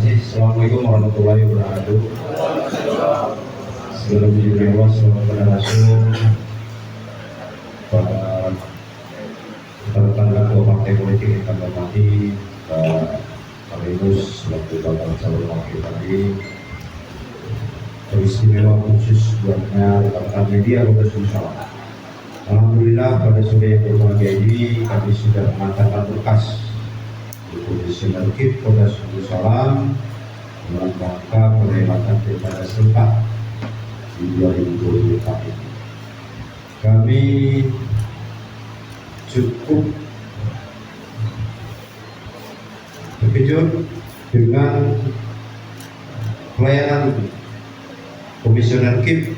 kasih. Assalamualaikum warahmatullahi wabarakatuh. Segala puji bagi Allah, selamat pada Rasul, para rekan ketua partai politik yang kami hormati, Pak Linus selaku bakal calon wakil tadi, teristimewa khusus buatnya rekan media Kota Sumsel. Alhamdulillah pada sore yang berbahagia ini kami sudah mengantarkan berkas Komisioner KIP Kota Sumsel dalam rangka perhelatan pilkada serentak di 2024 ini. Kami cukup terkejut dengan pelayanan Komisioner KIP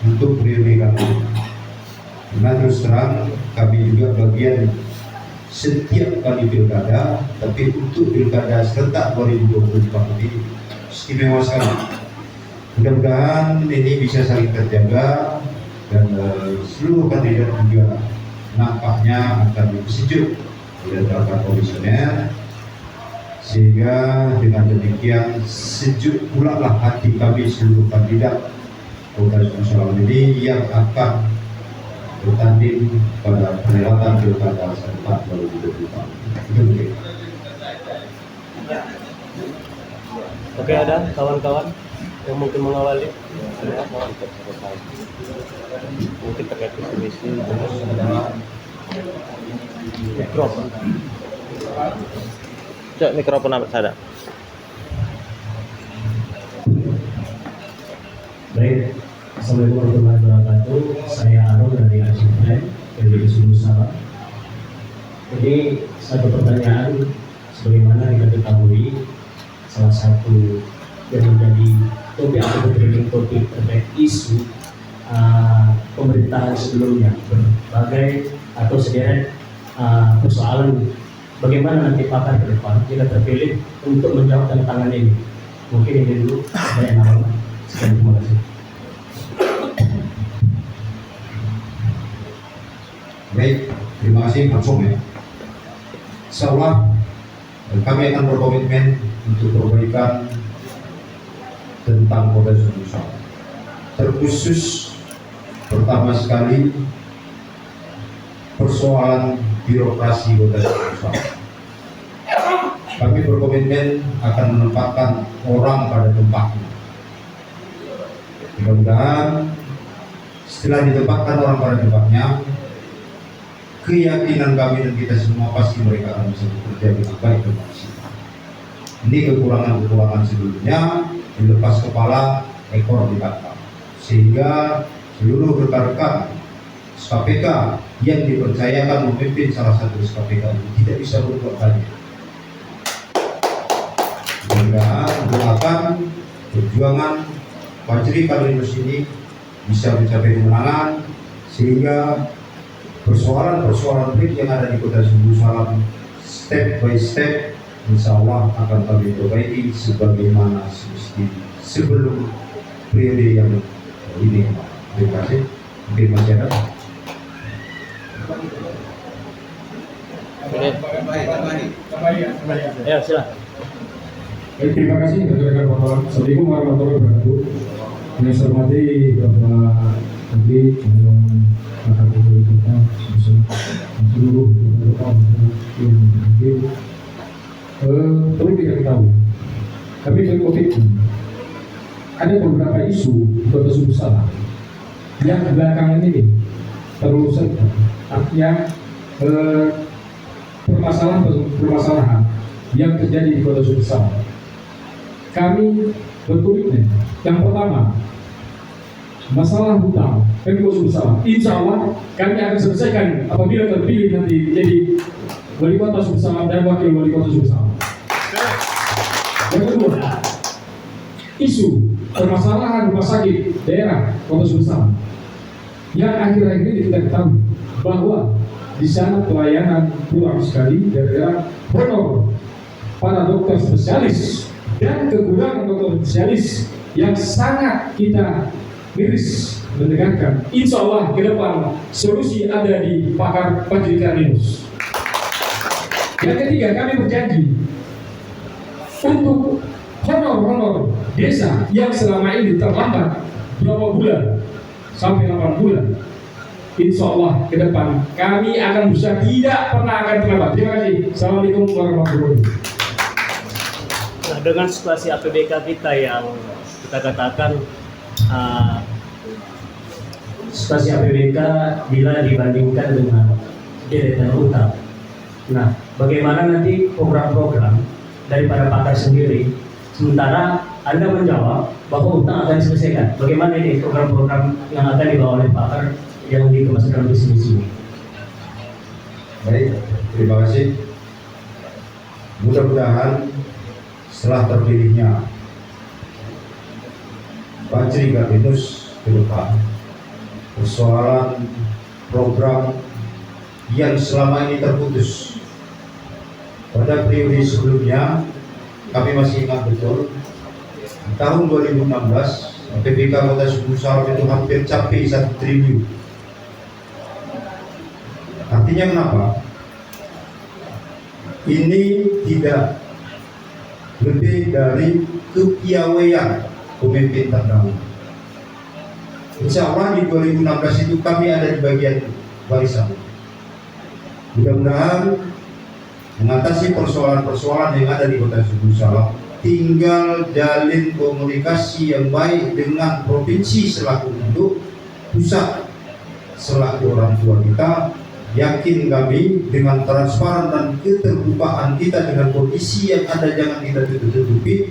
untuk periode kami. Karena terus terang kami juga bagian setiap kali pilkada, tapi untuk pilkada serentak 2024 ini istimewa sekali. Mudah-mudahan ini bisa saling terjaga dan seluruh kandidat juga nampaknya akan lebih sejuk diantara komisioner, sehingga dengan demikian sejuk pula lah hati kami seluruh kandidat Kota Sumsel ini yang akan bertanding pada perhelatan pilkada serentak 2024. Itu mungkin. Oke, ada kawan-kawan yang mungkin mengawali mungkin terkait visi misi, terus ada mikrofon. Cek mikrofon apa sada? Baik, Assalamualaikum warahmatullahi wabarakatuh. Saya Aron dari Asisten dari Sumsel. Jadi satu pertanyaan, sebagaimana kita ketahui, salah satu yang menjadi topik atau trending topik terkait isu pemerintahan sebelumnya, berbagai atau sederet persoalan bagaimana nanti pakar ke depan jika terpilih untuk menjawab tantangan ini. Mungkin ini dulu saya nama. Sekian, terima kasih. Baik, terima kasih langsung ya. Insyaallah kami akan berkomitmen untuk perbaikan tentang Kota Sumsel. Terkhusus pertama sekali persoalan birokrasi Kota Sumsel. Kami berkomitmen akan menempatkan orang pada tempatnya. Mudah-mudahan setelah ditempatkan orang pada tempatnya, keyakinan kami dan kita semua pasti mereka akan bisa bekerja dengan baik dan maksimal. Ini kekurangan-kekurangan sebelumnya dilepas kepala, ekor ditangkap, sehingga seluruh rekan-rekan SKPK yang dipercayakan memimpin salah satu SKPK ini tidak bisa berbuat banyak. Mudah-mudahan doakan perjuangan Fajri Kalinus ini bisa mencapai kemenangan, sehingga persoalan-persoalan yang ada di Kota Sumsel step by step insya Allah akan kami perbaiki sebagaimana semestinya sebelum periode yang ini. Terima kasih. Mungkin masih ada. Ya, silakan. Baik, terima kasih rekan-rekan wartawan. Assalamualaikum warahmatullahi wabarakatuh. Yang saya hormati Bapak Menteri Calon Wakil Wali Kota Sumsel dan seluruh rekan-rekan yang hadir. Perlu kita tahu, kami berkomitmen ada beberapa isu di Kota Sumsel yang belakangan ini terus artinya permasalahan yang terjadi di Kota Sumsel. Kami berkomitmen yang pertama masalah hutang Pemkot Sumsel. Insya Allah kami akan selesaikan apabila terpilih nanti jadi wali kota Sumsel dan wakil wali kota Sumsel. Yang kedua, isu permasalahan rumah sakit daerah Kota Sumsel yang akhir-akhir ini kita ketahui bahwa di sana pelayanan kurang sekali gara-gara honor para dokter spesialis dan kekurangan dokter spesialis yang sangat kita miris mendengarkan. Insya Allah ke depan solusi ada di pakar Fajri Kalinus. Yang ketiga, kami berjanji untuk desa yang selama ini terlambat berapa bulan sampai 8 bulan, insya Allah ke depan kami akan berusaha tidak pernah akan terlambat. Terima kasih. Assalamualaikum warahmatullahi wabarakatuh. Nah, dengan situasi APBK kita yang kita katakan situasi APBK bila dibandingkan dengan deretan utang. Nah, bagaimana nanti program-program daripada pakar sendiri, sementara Anda menjawab bahwa utang akan diselesaikan. Bagaimana ini program-program yang akan dibawa oleh pakar yang dikemas dalam visi misi? Baik, terima kasih. Mudah-mudahan setelah terpilihnya Pak Tri Gabinus ke depan, persoalan program yang selama ini terputus pada periode sebelumnya, kami masih ingat betul tahun 2016 APBK Kota Sumur Salam itu hampir capai 1 triliun. Artinya kenapa? Ini tidak lebih dari kepiawaian pemimpin terdahulu. Insya Allah di 2016 itu kami ada di bagian warisan. Mudah-mudahan mengatasi persoalan-persoalan yang ada di Kota Sumur Salam, tinggal jalin komunikasi yang baik dengan provinsi selaku induk, pusat selaku orang tua kita. Yakin kami dengan transparan dan keterbukaan kita dengan kondisi yang ada, jangan kita tutup-tutupi,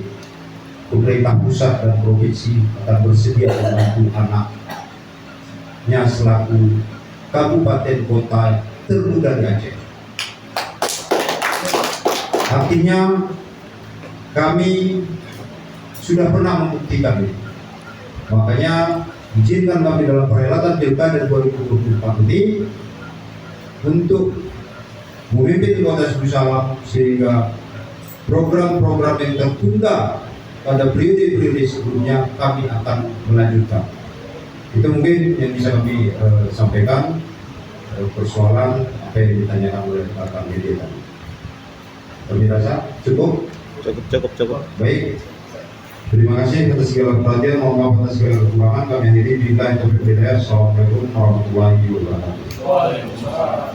pemerintah pusat dan provinsi akan bersedia membantu anaknya selaku kabupaten kota termuda di Aceh. Artinya kami sudah pernah membuktikan ini. Makanya izinkan kami dalam perhelatan Pilkada 2024 ini untuk memimpin Kota Sumur Salam sehingga program-program yang tertunda pada periode-periode sebelumnya kami akan melanjutkan. Itu mungkin yang bisa kami sampaikan, persoalan apa yang ditanyakan oleh Pak Media tadi. Kami rasa cukup. Baik. Terima kasih atas segala perhatian, mohon maaf atas segala kekurangan. Kami akhiri. Assalamualaikum warahmatullahi wabarakatuh.